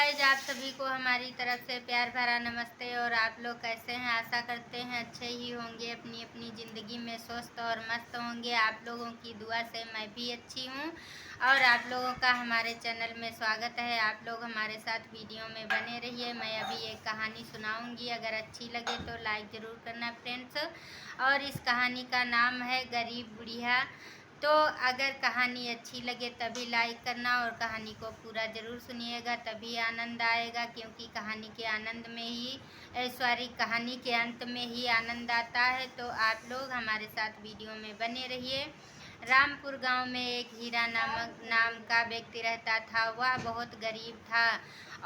Guys, आप सभी को हमारी तरफ से प्यार भरा नमस्ते। और आप लोग कैसे हैं? आशा करते हैं अच्छे ही होंगे, अपनी अपनी ज़िंदगी में स्वस्थ और मस्त होंगे। आप लोगों की दुआ से मैं भी अच्छी हूँ और आप लोगों का हमारे चैनल में स्वागत है। आप लोग हमारे साथ वीडियो में बने रहिए। मैं अभी एक कहानी सुनाऊंगी, अगर अच्छी लगे तो लाइक ज़रूर करना फ्रेंड्स। और इस कहानी का नाम है गरीब बुढ़िया। तो अगर कहानी अच्छी लगे तभी लाइक करना और कहानी को पूरा ज़रूर सुनिएगा, तभी आनंद आएगा। क्योंकि कहानी के आनंद में ही सॉरी कहानी के अंत में ही आनंद आता है। तो आप लोग हमारे साथ वीडियो में बने रहिए। रामपुर गांव में एक हीरा नाम का व्यक्ति रहता था। वह बहुत गरीब था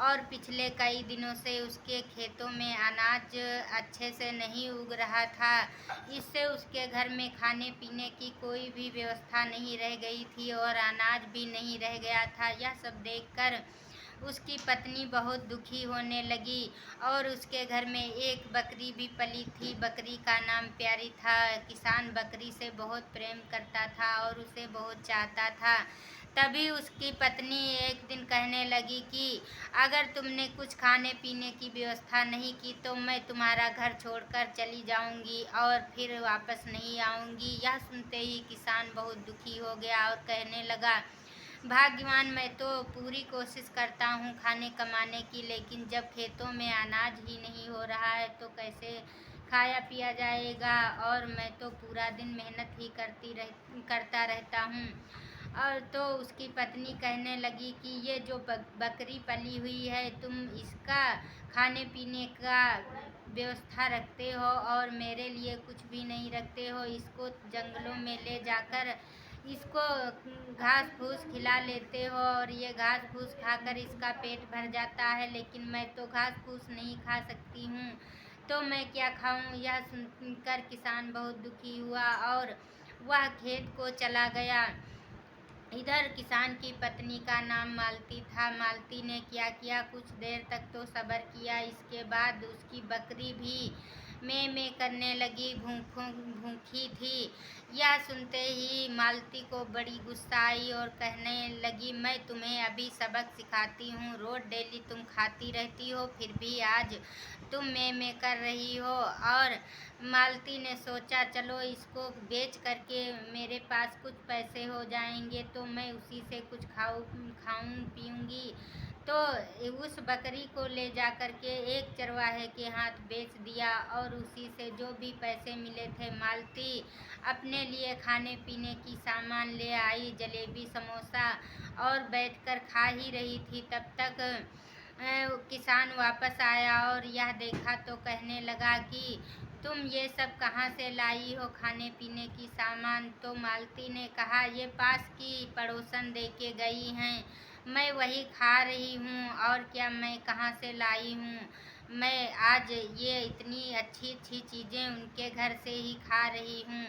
और पिछले कई दिनों से उसके खेतों में अनाज अच्छे से नहीं उग रहा था। इससे उसके घर में खाने पीने की कोई भी व्यवस्था नहीं रह गई थी और अनाज भी नहीं रह गया था। यह सब देखकर उसकी पत्नी बहुत दुखी होने लगी और उसके घर में एक बकरी भी पली थी। बकरी का नाम प्यारी था। किसान बकरी से बहुत प्रेम करता था और उसे बहुत चाहता था। तभी उसकी पत्नी एक दिन कहने लगी कि अगर तुमने कुछ खाने पीने की व्यवस्था नहीं की तो मैं तुम्हारा घर छोड़कर चली जाऊंगी और फिर वापस नहीं आऊंगी। यह सुनते ही किसान बहुत दुखी हो गया और कहने लगा, भाग्यवान, मैं तो पूरी कोशिश करता हूँ खाने कमाने की, लेकिन जब खेतों में अनाज ही नहीं हो रहा है तो कैसे खाया पिया जाएगा। और मैं तो पूरा दिन मेहनत ही करता रहता हूँ। और तो उसकी पत्नी कहने लगी कि ये जो बकरी पली हुई है, तुम इसका खाने पीने का व्यवस्था रखते हो और मेरे लिए कुछ भी नहीं रखते हो। इसको जंगलों में ले जाकर इसको घास फूस खिला लेते हो और ये घास फूस खाकर इसका पेट भर जाता है, लेकिन मैं तो घास फूस नहीं खा सकती हूँ, तो मैं क्या खाऊं। यह सुनकर किसान बहुत दुखी हुआ और वह खेत को चला गया। इधर किसान की पत्नी का नाम मालती था। मालती ने क्या किया, कुछ देर तक तो सब्र किया। इसके बाद उसकी बकरी भी में करने लगी, भूखी थी। यह सुनते ही मालती को बड़ी गुस्सा आई और कहने लगी, मैं तुम्हें अभी सबक सिखाती हूँ। रोज डेली तुम खाती रहती हो, फिर भी आज तुम में कर रही हो। और मालती ने सोचा, चलो इसको बेच करके मेरे पास कुछ पैसे हो जाएंगे तो मैं उसी से कुछ खाऊं पीऊँगी। तो उस बकरी को ले जा कर के एक चरवाहे के हाथ बेच दिया और उसी से जो भी पैसे मिले थे, मालती अपने लिए खाने पीने की सामान ले आई, जलेबी समोसा, और बैठकर खा ही रही थी। तब तक किसान वापस आया और यह देखा तो कहने लगा कि तुम ये सब कहाँ से लाई हो खाने पीने की सामान। तो मालती ने कहा, ये पास की पड़ोसन दे के गई हैं, मैं वही खा रही हूँ, और क्या मैं कहाँ से लाई हूँ। मैं आज ये इतनी अच्छी अच्छी चीज़ें उनके घर से ही खा रही हूँ।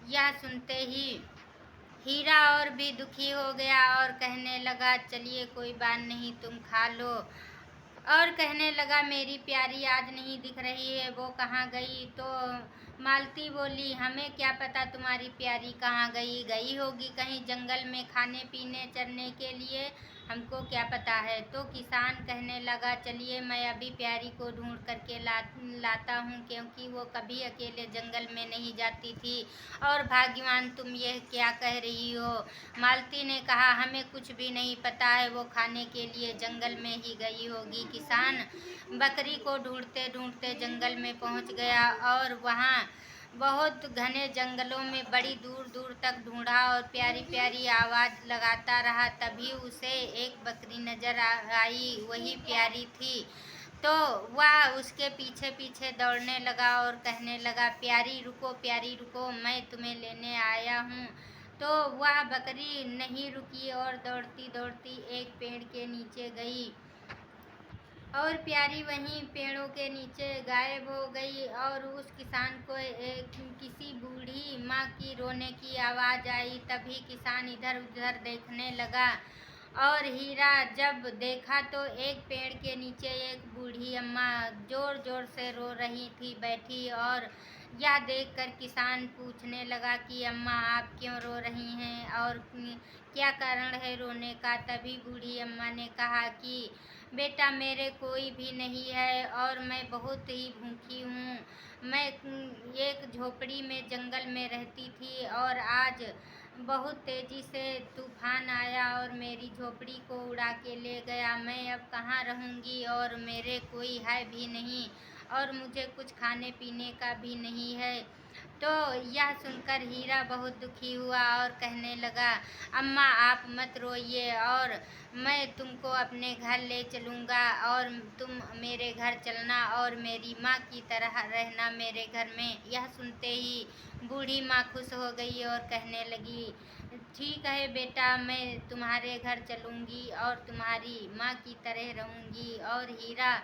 यह सुनते ही हीरा और भी दुखी हो गया और कहने लगा, चलिए कोई बात नहीं, तुम खा लो। और कहने लगा, मेरी प्यारी आज नहीं दिख रही है, वो कहाँ गई। तो मालती बोली, हमें क्या पता तुम्हारी प्यारी कहाँ गई, गई होगी कहीं जंगल में खाने पीने चरने के लिए, हमको क्या पता है। तो किसान कहने लगा, चलिए मैं अभी प्यारी को ढूंढ करके लाता हूँ, क्योंकि वो कभी अकेले जंगल में नहीं जाती थी। और भाग्यवान, तुम ये क्या कह रही हो। मालती ने कहा, हमें कुछ भी नहीं पता है, वो खाने के लिए जंगल में ही गई होगी। किसान बकरी को ढूंढते ढूंढते जंगल में पहुंच गया और वहां बहुत घने जंगलों में बड़ी दूर दूर तक ढूंढा और प्यारी प्यारी आवाज़ लगाता रहा। तभी उसे एक बकरी नजर आई, वही प्यारी थी। तो वह उसके पीछे पीछे दौड़ने लगा और कहने लगा, प्यारी रुको, प्यारी रुको, मैं तुम्हें लेने आया हूँ। तो वह बकरी नहीं रुकी और दौड़ती दौड़ती एक पेड़ के नीचे गई और प्यारी वहीं पेड़ों के नीचे गायब हो गई। और उस किसान को किसी बूढ़ी माँ की रोने की आवाज़ आई। तभी किसान इधर उधर देखने लगा और हीरा जब देखा तो एक पेड़ के नीचे एक बूढ़ी अम्मा जोर जोर से रो रही थी बैठी। और यह देखकर किसान पूछने लगा कि अम्मा, आप क्यों रो रही हैं और क्या कारण है रोने का। तभी बूढ़ी अम्मा ने कहा कि बेटा मेरे कोई भी नहीं है और मैं बहुत ही भूखी हूँ। मैं एक झोपड़ी में जंगल में रहती थी और आज बहुत तेज़ी से तूफान आया और मेरी झोपड़ी को उड़ा के ले गया। मैं अब कहाँ रहूँगी और मेरे कोई है भी नहीं और मुझे कुछ खाने पीने का भी नहीं है। तो यह सुनकर हीरा बहुत दुखी हुआ और कहने लगा, अम्मा आप मत रोइए और मैं तुमको अपने घर ले चलूँगा और तुम मेरे घर चलना और मेरी माँ की तरह रहना मेरे घर में। यह सुनते ही बूढ़ी माँ खुश हो गई और कहने लगी, ठीक है बेटा, मैं तुम्हारे घर चलूँगी और तुम्हारी माँ की तरह रहूँगी। और हीरा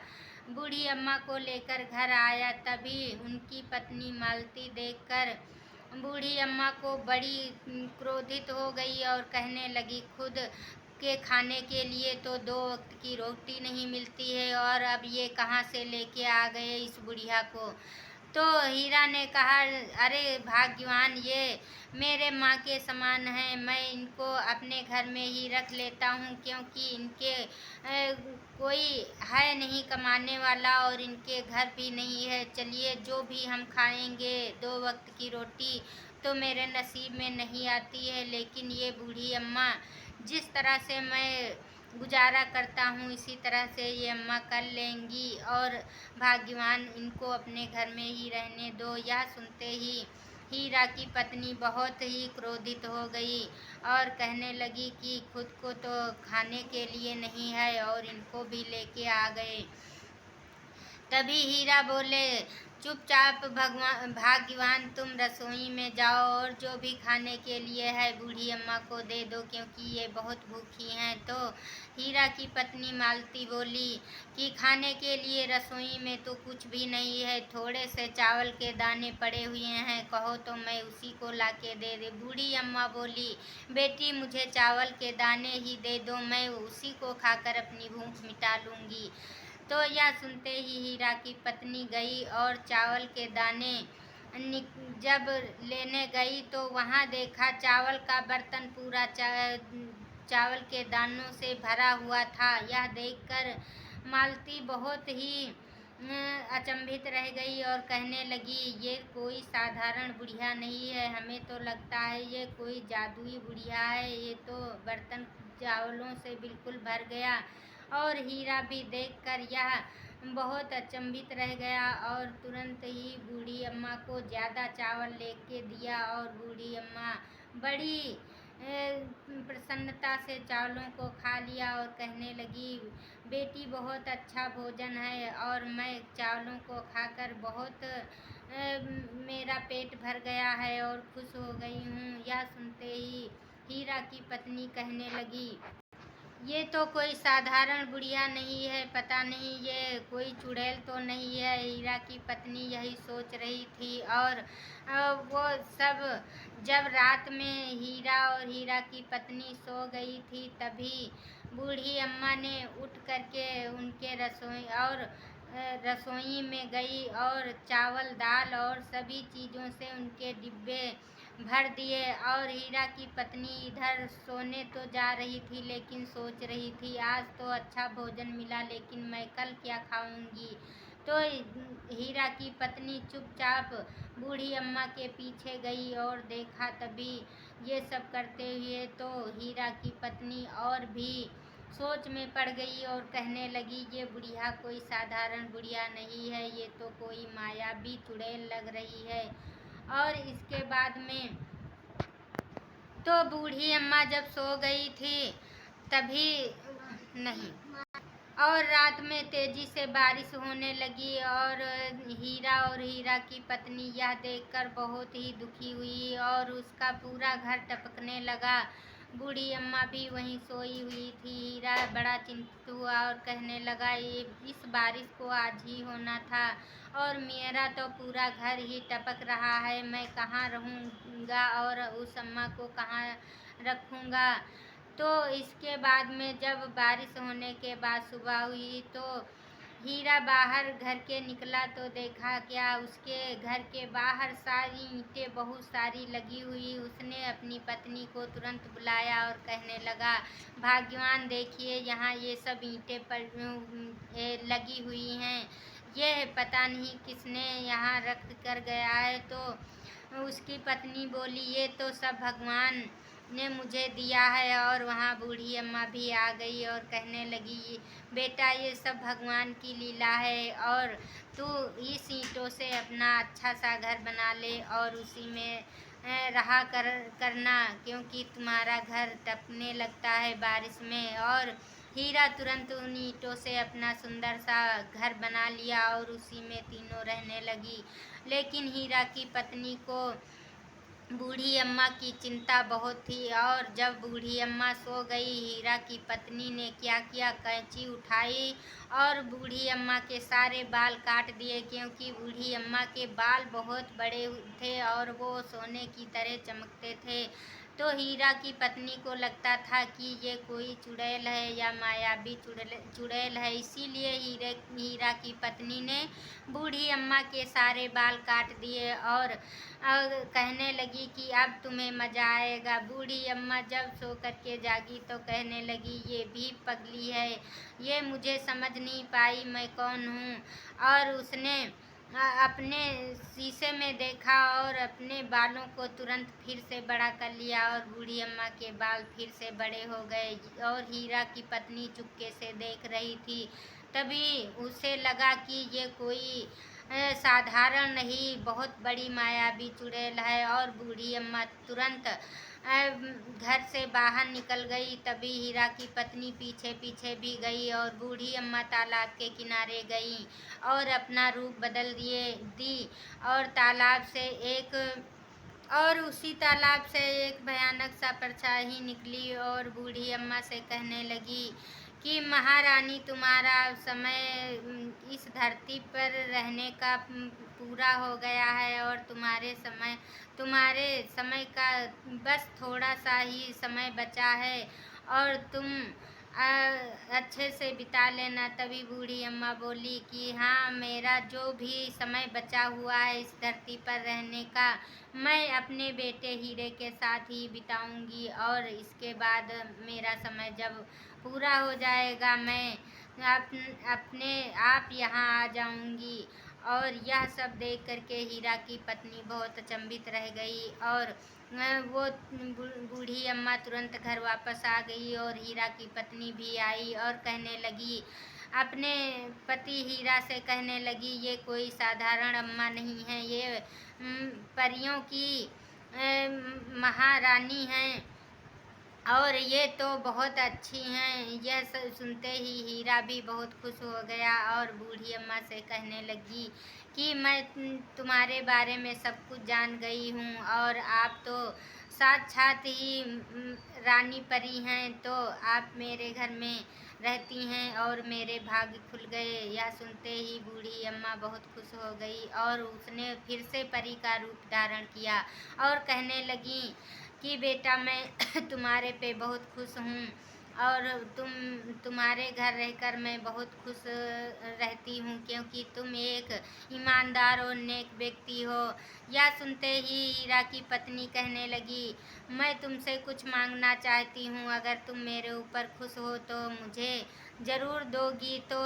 बूढ़ी अम्मा को लेकर घर आया। तभी उनकी पत्नी मालती देखकर बूढ़ी अम्मा को बड़ी क्रोधित हो गई और कहने लगी, खुद के खाने के लिए तो 2 वक्त की रोटी नहीं मिलती है और अब ये कहाँ से लेके आ गए इस बुढ़िया को। तो हीरा ने कहा, अरे भाग्यवान, ये मेरे माँ के समान हैं, मैं इनको अपने घर में ही रख लेता हूँ क्योंकि इनके कोई है नहीं कमाने वाला और इनके घर भी नहीं है। चलिए, जो भी हम खाएंगे 2 वक्त की रोटी तो मेरे नसीब में नहीं आती है, लेकिन ये बूढ़ी अम्मा जिस तरह से मैं गुजारा करता हूँ इसी तरह से ये अम्मा कर लेंगी और भाग्यवान, इनको अपने घर में ही रहने दो। यह सुनते ही हीरा की पत्नी बहुत ही क्रोधित हो गई और कहने लगी कि खुद को तो खाने के लिए नहीं है और इनको भी लेके आ गए। तभी हीरा बोले, चुपचाप भगवान भाग्यवान, तुम रसोई में जाओ और जो भी खाने के लिए है बूढ़ी अम्मा को दे दो क्योंकि ये बहुत भूखी हैं। तो हीरा की पत्नी मालती बोली कि खाने के लिए रसोई में तो कुछ भी नहीं है, थोड़े से चावल के दाने पड़े हुए हैं, कहो तो मैं उसी को ला के दे दे। बूढ़ी अम्मा बोली, बेटी मुझे चावल के दाने ही दे दो, मैं उसी को खाकर अपनी भूख मिटा लूँगी। तो यह सुनते ही हीरा की पत्नी गई और चावल के दाने जब लेने गई तो वहाँ देखा चावल का बर्तन पूरा चावल के दानों से भरा हुआ था। यह देखकर मालती बहुत ही अचंभित रह गई और कहने लगी, ये कोई साधारण बुढ़िया नहीं है, हमें तो लगता है ये कोई जादुई बुढ़िया है। ये तो बर्तन चावलों से बिल्कुल भर गया। और हीरा भी देखकर यह बहुत अचंभित रह गया और तुरंत ही बूढ़ी अम्मा को ज़्यादा चावल लेके दिया और बूढ़ी अम्मा बड़ी प्रसन्नता से चावलों को खा लिया और कहने लगी, बेटी बहुत अच्छा भोजन है और मैं चावलों को खाकर बहुत मेरा पेट भर गया है और खुश हो गई हूँ। यह सुनते ही हीरा की पत्नी कहने लगी, ये तो कोई साधारण बुढ़िया नहीं है, पता नहीं ये कोई चुड़ैल तो नहीं है। हीरा की पत्नी यही सोच रही थी और वो सब जब रात में हीरा और हीरा की पत्नी सो गई थी तभी बूढ़ी अम्मा ने उठ करके उनके रसोई में गई और चावल दाल और सभी चीज़ों से उनके डिब्बे भर दिए। और हीरा की पत्नी इधर सोने तो जा रही थी लेकिन सोच रही थी, आज तो अच्छा भोजन मिला लेकिन मैं कल क्या खाऊंगी। तो हीरा की पत्नी चुपचाप बूढ़ी अम्मा के पीछे गई और देखा। तभी ये सब करते हुए तो हीरा की पत्नी और भी सोच में पड़ गई और कहने लगी, ये बुढ़िया कोई साधारण बुढ़िया नहीं है, ये तो कोई मायावी चुड़ैल लग रही है। और इसके बाद में तो बूढ़ी अम्मा जब सो गई थी तभी नहीं, और रात में तेजी से बारिश होने लगी और हीरा की पत्नी यह देखकर बहुत ही दुखी हुई और उसका पूरा घर टपकने लगा। बूढ़ी अम्मा भी वहीं सोई हुई थी। हीरा बड़ा चिंतित हुआ और कहने लगा, ये इस बारिश को आज ही होना था और मेरा तो पूरा घर ही टपक रहा है, मैं कहाँ रहूँगा और उस अम्मा को कहाँ रखूँगा। तो इसके बाद में जब बारिश होने के बाद सुबह हुई तो हीरा बाहर घर के निकला तो देखा क्या, उसके घर के बाहर सारी ईंटें बहुत सारी लगी हुई। उसने अपनी पत्नी को तुरंत बुलाया और कहने लगा, भाग्यवान देखिए यहाँ ये सब ईंटें लगी हुई हैं, ये पता नहीं किसने यहाँ रख कर गया है। तो उसकी पत्नी बोली, ये तो सब भगवान ने मुझे दिया है। और वहाँ बूढ़ी अम्मा भी आ गई और कहने लगी, बेटा ये सब भगवान की लीला है, और तू इस ईंटों से अपना अच्छा सा घर बना ले और उसी में रहा करना, क्योंकि तुम्हारा घर टपने लगता है बारिश में। और हीरा तुरंत उन ईंटों से अपना सुंदर सा घर बना लिया और उसी में तीनों रहने लगी। लेकिन हीरा की पत्नी को बूढ़ी अम्मा की चिंता बहुत थी, और जब बूढ़ी अम्मा सो गई, हीरा की पत्नी ने क्या किया, कैंची उठाई और बूढ़ी अम्मा के सारे बाल काट दिए, क्योंकि बूढ़ी अम्मा के बाल बहुत बड़े थे और वो सोने की तरह चमकते थे। तो हीरा की पत्नी को लगता था कि ये कोई चुड़ैल है या मायावी चुड़ैल है, इसीलिए हीरा की पत्नी ने बूढ़ी अम्मा के सारे बाल काट दिए और कहने लगी कि अब तुम्हें मज़ा आएगा। बूढ़ी अम्मा जब सो कर के जागी तो कहने लगी, ये भी पगली है, ये मुझे समझ नहीं पाई मैं कौन हूँ। और उसने अपने शीशे में देखा और अपने बालों को तुरंत फिर से बड़ा कर लिया और बूढ़ी अम्मा के बाल फिर से बड़े हो गए। और हीरा की पत्नी चुपके से देख रही थी। तभी उसे लगा कि ये कोई साधारण नहीं, बहुत बड़ी मायावी चुड़ैल है। और बूढ़ी अम्मा तुरंत घर से बाहर निकल गई। तभी हीरा की पत्नी पीछे पीछे भी गई और बूढ़ी अम्मा तालाब के किनारे गई और अपना रूप बदल दी और उसी तालाब से एक भयानक सा परछाई निकली और बूढ़ी अम्मा से कहने लगी कि महारानी, तुम्हारा समय इस धरती पर रहने का पूरा हो गया है और तुम्हारे समय का बस थोड़ा सा ही समय बचा है और तुम अच्छे से बिता लेना। तभी बूढ़ी अम्मा बोली कि हाँ, मेरा जो भी समय बचा हुआ है इस धरती पर रहने का, मैं अपने बेटे हीरे के साथ ही बिताऊंगी, और इसके बाद मेरा समय जब पूरा हो जाएगा मैं अपने आप यहाँ आ जाऊंगी। और यह सब देख करके हीरा की पत्नी बहुत अचंभित रह गई और वो बूढ़ी अम्मा तुरंत घर वापस आ गई और हीरा की पत्नी भी आई और कहने लगी, अपने पति हीरा से कहने लगी, ये कोई साधारण अम्मा नहीं है, ये परियों की महारानी हैं और ये तो बहुत अच्छी हैं। यह सुनते ही हीरा भी बहुत खुश हो गया और बूढ़ी अम्मा से कहने लगी कि मैं तुम्हारे बारे में सब कुछ जान गई हूँ और आप तो साक्षात ही रानी परी हैं, तो आप मेरे घर में रहती हैं और मेरे भाग्य खुल गए। यह सुनते ही बूढ़ी अम्मा बहुत खुश हो गई और उसने फिर से परी का रूप धारण किया और कहने लगी कि बेटा, मैं तुम्हारे पे बहुत खुश हूँ और तुम्हारे घर रहकर मैं बहुत खुश रहती हूँ, क्योंकि तुम एक ईमानदार और नेक व्यक्ति हो। यह सुनते ही हीरा की पत्नी कहने लगी, मैं तुमसे कुछ मांगना चाहती हूँ, अगर तुम मेरे ऊपर खुश हो तो मुझे ज़रूर दोगी। तो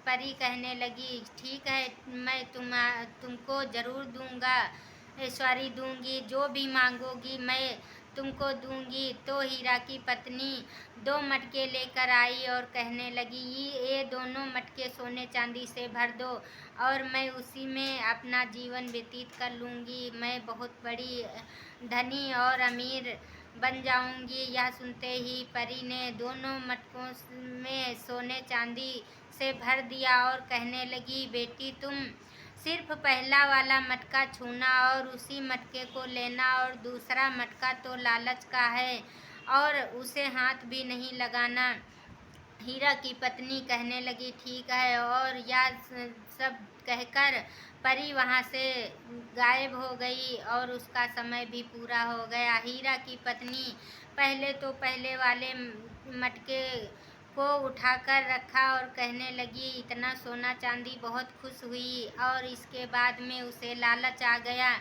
परी कहने लगी, ठीक है, मैं तुमको ज़रूर दूंगा, दूंगी, जो भी मांगोगी मैं तुमको दूंगी। तो हीरा की पत्नी 2 मटके लेकर आई और कहने लगी, ये दोनों मटके सोने चांदी से भर दो और मैं उसी में अपना जीवन व्यतीत कर लूँगी, मैं बहुत बड़ी धनी और अमीर बन जाऊंगी। यह सुनते ही परी ने दोनों मटकों में सोने चांदी से भर दिया और कहने लगी, बेटी, तुम सिर्फ पहला वाला मटका छूना और उसी मटके को लेना और दूसरा मटका तो लालच का है और उसे हाथ भी नहीं लगाना। हीरा की पत्नी कहने लगी, ठीक है, और यह सब कहकर परी वहाँ से गायब हो गई और उसका समय भी पूरा हो गया। हीरा की पत्नी पहले वाले मटके को उठाकर रखा और कहने लगी, इतना सोना चांदी। बहुत खुश हुई और इसके बाद में उसे लालच आ गया,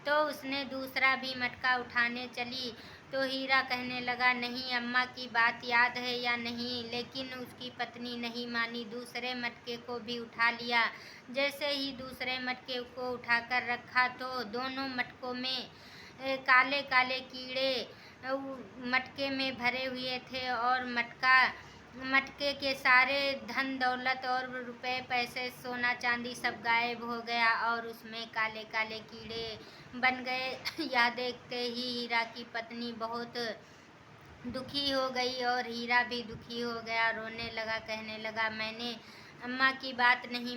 तो उसने दूसरा भी मटका उठाने चली। तो हीरा कहने लगा, नहीं अम्मा की बात याद है या नहीं, लेकिन उसकी पत्नी नहीं मानी, दूसरे मटके को भी उठा लिया। जैसे ही दूसरे मटके को उठाकर रखा तो दोनों मटकों में काले काले कीड़े मटके में भरे हुए थे और मटके के सारे धन दौलत और रुपए पैसे सोना चांदी सब गायब हो गया और उसमें काले काले कीड़े बन गए। यह देखते ही हीरा की पत्नी बहुत दुखी हो गई और हीरा भी दुखी हो गया, रोने लगा, कहने लगा, मैंने अम्मा की बात नहीं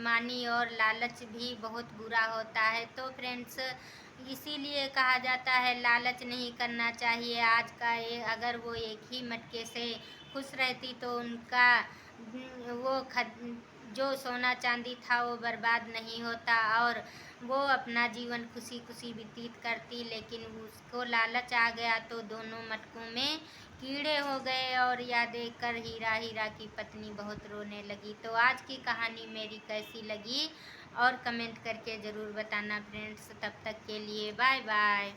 मानी और लालच भी बहुत बुरा होता है। तो फ्रेंड्स, इसीलिए कहा जाता है लालच नहीं करना चाहिए। आज का अगर वो एक ही मटके से खुश रहती तो उनका वो जो सोना चांदी था वो बर्बाद नहीं होता और वो अपना जीवन खुशी खुशी व्यतीत करती, लेकिन उसको लालच आ गया तो दोनों मटकों में कीड़े हो गए और यह देखकर हीरा की पत्नी बहुत रोने लगी। तो आज की कहानी मेरी कैसी लगी और कमेंट करके ज़रूर बताना फ्रेंड्स। तब तक के लिए बाय बाय।